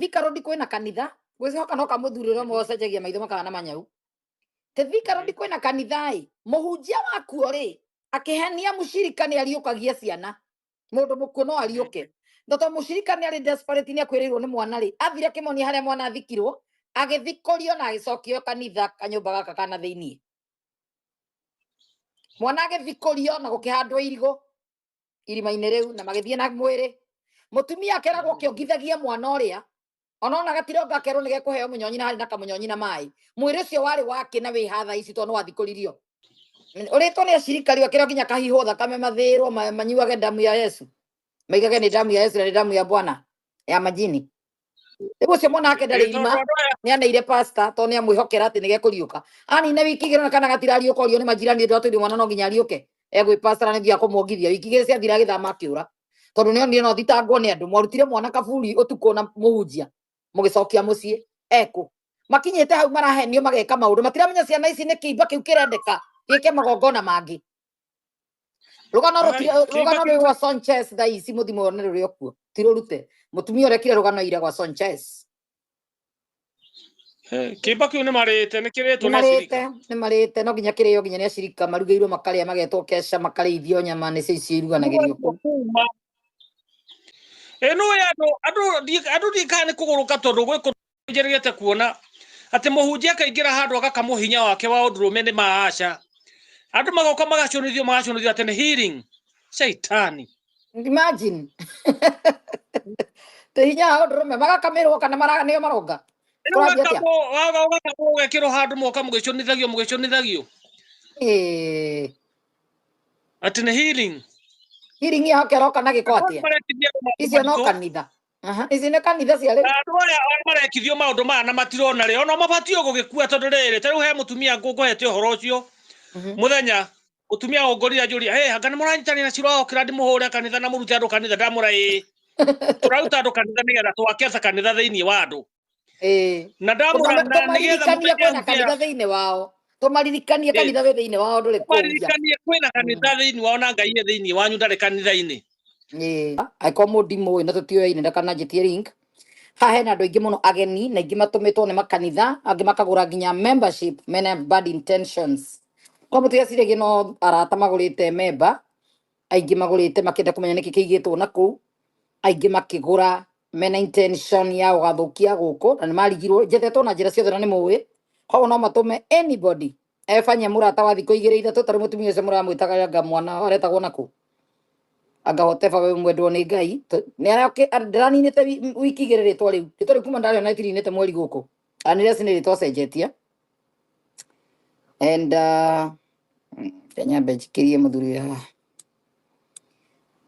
Thika Road kwina kanitha gwicihoka no kamuthuriro mocenjagia maitho makana manyau te Thika Road kwina kanitha muhunjia wakuo ri akihenia mushirika ni ariukagia ciana mundu mukuo no ariuke ndoto mushirika ni ari desperate ni akwirirwo ni mwana ri athire kimonia haria mwana athikirwo agithikorio na agicokio kanitha kanyumba gaka kana thiini mwana agithikorio na gukihandwo irigo irima-ini riu na magithie na mwiri mutumia akeragwo kiongithagia mwana uria onona gatironga kerwo ni gekuheo munyonyi na hari na kamunyonyi na mai mwiri ucio wari wake na wi hatha ici to no wathikuririo uritwo ni acirikari akira nginya kahiho thakame mathirwo manyuage damu ya Yesu maigage ni damu ya Yesu na ni damu ya Bwana ya majini ego cio mwana ake ndari irima ni aneire pastor to ni amwihokera ati ni gekuriuka ani na wiki gero kana gatirariuka orio ni majirani ndo atu mwana no nginya ariuke egwi pastor ni thia kumongithia wiki gero cia thira githama kiura tondu ni onire no thitangwo ni andu mwarutire mwana kaburi utuko na muhunjia mugicokia mucii eko makinyite hau marahenio mageka maundu matiramenya ciana ici ni kiimba kiu kirendeka gike magongona mangi rugano rwi gwa Sanchez thaa ici muthimo one ruri okuo tirurute mutumia urekire rugano ire gwa Sanchez kiimba kiu ni marite ni kiritwo ni marite no nginya kirio nginya ni acirika marugeirwo makaria magetwo kesha makarithio nyama ni cio iruganagĩrio ku no andu ndikane kuguruka tondu gwikujirigite kuona ati muhunjia kaingira handu agakamuhinya wake wa undurume ni maaca andu magoka magacunithio ati ni healing shaitani imagine te hinya undurume magakamirwo kana nio maronga gekirwo handu moka mugicunithagio ati ni healing ya keroka na giko atia icio no kanitha ici ni kanitha cia ri andu aya marekithio maundu maya na matirona ri ona mabatio gugikua tondu riri tariu he mutumia ngukuhete uhoro ucio muthenya mutumia ongorira njuri hanga ni muranyitani na ciro okira ndimuhure kanitha na murute andu kanitha ndamura turaruta andu kanitha nigetha twaketha kanitha thiini wa andu na ndamura na nigetha kwina kanitha thiini wao tumaririkanie kanitha wi thiini wao nduri kumaririkanie kwina kanitha thiini wao na ngai thiini wanyu ndari kanitha-ini aiko mudimu na tutioine ndakana njitie link ha hena andu aingi muno ageni na aingi matumitwo ni makanitha angi makagura nginya membership mena bad intentions kwa mutu yaciragia no arata magurite member aingi magurite makenda kumenya niki kiigitwo na ku aingi makigura mena intention ya ugathukia guku na ni marigirwo njethetwo na njira ciothe na ni muwi kwa no matume anybody efanya murata wa thiko igire ithatu tari mutumia ucio muramwitaga anga mwana aretagwo naku anga hoteba we mwendwo ni ngai ni ndiraninite wiki igire ritwa riu ritwa kuma ndari na itirinite mweri guku anire cini ritwa cenjetia and Kenya benjikirie muthuri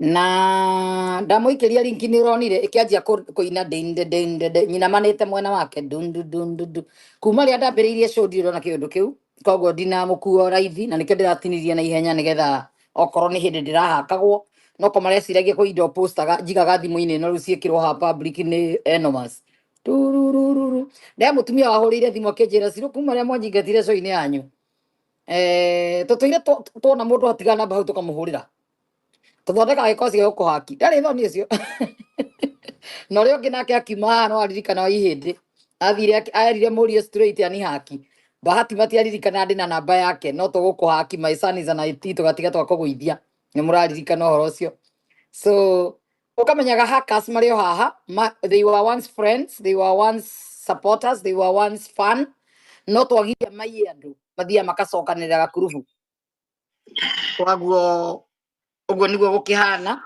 na ndamuikiria linki ni uronire ikianjia kuina dinde nyina manite mwena wake dundu kuma ria ndambiriirie show ndirona kiundu kiu koguo ndina mukuo raithi na nikio ndiratinirie na ihenya nigetha okorwo ni hindi ndirahakagwo no ko mareciragia ku indo postaga njigaga thimu-ini no ruciikirwo ha public ni enormous turururu ndia mutumia wahurire thimu akinjira ciru kuma ria mwanjingatire show-ini yanyu tutuire tuona mundu atigana namba hau tukamuhurira tuthondeka gikosi gya gukuhaki ndari thoni ucio no rio nginake akiuma no aririkana ihindi athire arire murio straight ani haki bahati matiaririkana ndi na namba yake no tugukuhaki maisani za naiti tugatiga twakuguithia ni muraririkana uhoro ucio so ukamenyaga hackers mario haha they were once friends, they were once supporters, they were once fun no twagiria mai andu mathia makacokanirira gakurubu twaguo uguo niguo gukihana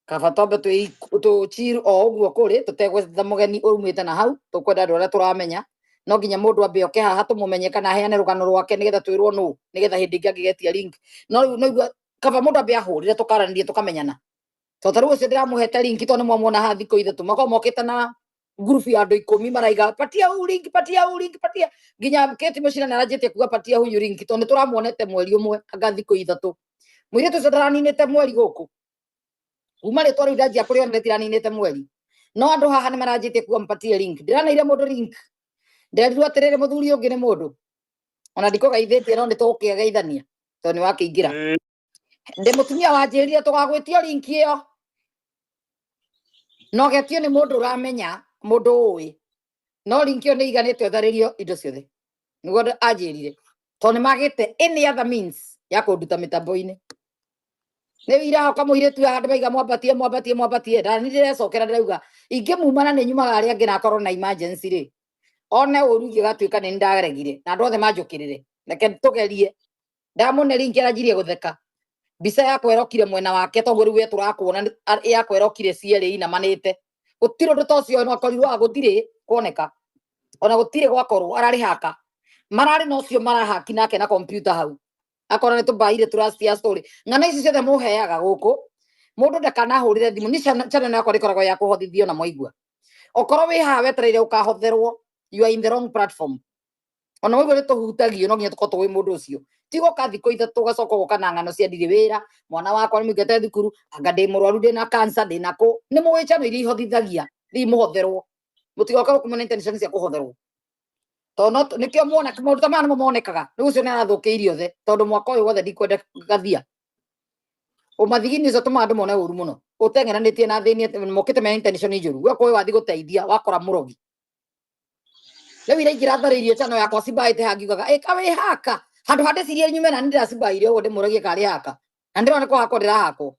kaba tombe tu chiru o uguo kuri tutegwetha mugeni urumite na hau tukwenda andu aria turamenya no nginya mundu ambe oke haha tumumenye kana heane rugano rwake nigetha twirwo no nigetha hindi ingi angigetia link no igua kaba mundu ambe ahurire tukaranirie tukamenyana to taru ucio ndiramuhete link to ni mwamwona ha thiko ithatu mako mokite na group ya andu 10 maraiga patia hu link patia nginya keti mucina naranjite kuga patia hu link to ni turamuonete mweri umwe anga thiko ithatu mwire tu ndaraninite mweri guku uma ri twari ndanjia kuri ona ndiraninite mweri no andu haha ni maranjite kuga mpatie link ndiranaire mundu link nderirwo atirire muthuri ungi ni mundu ona ndiko gaithitie no ni tukigeithania to ni wakiingira ndi mutumia wanjirire tugagwitio link iyo no getio ni mundu uramenya mundu ui no linkio ni iganite utharirio indo ciothe niguo anjirire tondu magite any other means ya kunduta mitambo-ini ni ira kamuire tu handu maiga mwambatie ndani ndirecokera ndirauga ingimumana ni nyumaga aria angi na korwo na emergency ri one uru gigatuika ni ndaregire na andu othe manjukirire reke tugerie ndamune linki aranjirie gutheka mbica yakwa irokire mwena wake toguo riu we turakuona yakwa irokire cieri inamanite gutire undu ta ucio no korirwo gutire kuoneka ona gutire gwakorwo arari haka marari no cio marahaki nake na computer hau akora ni tubaire turastia story ng'ana ici ciothe muheaga guku mundu ndakanahurire thimu ni channel yakwa ikoragwo ya kuhothithio na moigua okorwo wi haha wetereire ukahotherwo you are in the wrong platform ona moigua ni tuhutagio no nginya tukorwo twi mundu ucio tigo kathiko ithatu gacoka guka na ng'ano cia ndiri wira mwana wakwa ni mugete thukuru anga ndi murwaru ndi na cancer ndi nako ni muwi channel iria ihotithagia thi muhotherwo mutigoka kumena intention cia kuhotherwo tono nikio muona maundu ta maya monekaga riu ucio ni arathukiirio the tondu mwaka uyu wothe ndikwenda gathia umathigini ucio tuma andu mone uru muno uteng'enanitie na thini mokite mena intention njuru we kwa wathi guteithia wakora murogi riu iraingira thariirie channel yakwa cibaite hangiugaga kawi haka handu hande cirie nyume na ndira cibaire uguo ndimuragie kari haka na ndirona kwa hako ndirahako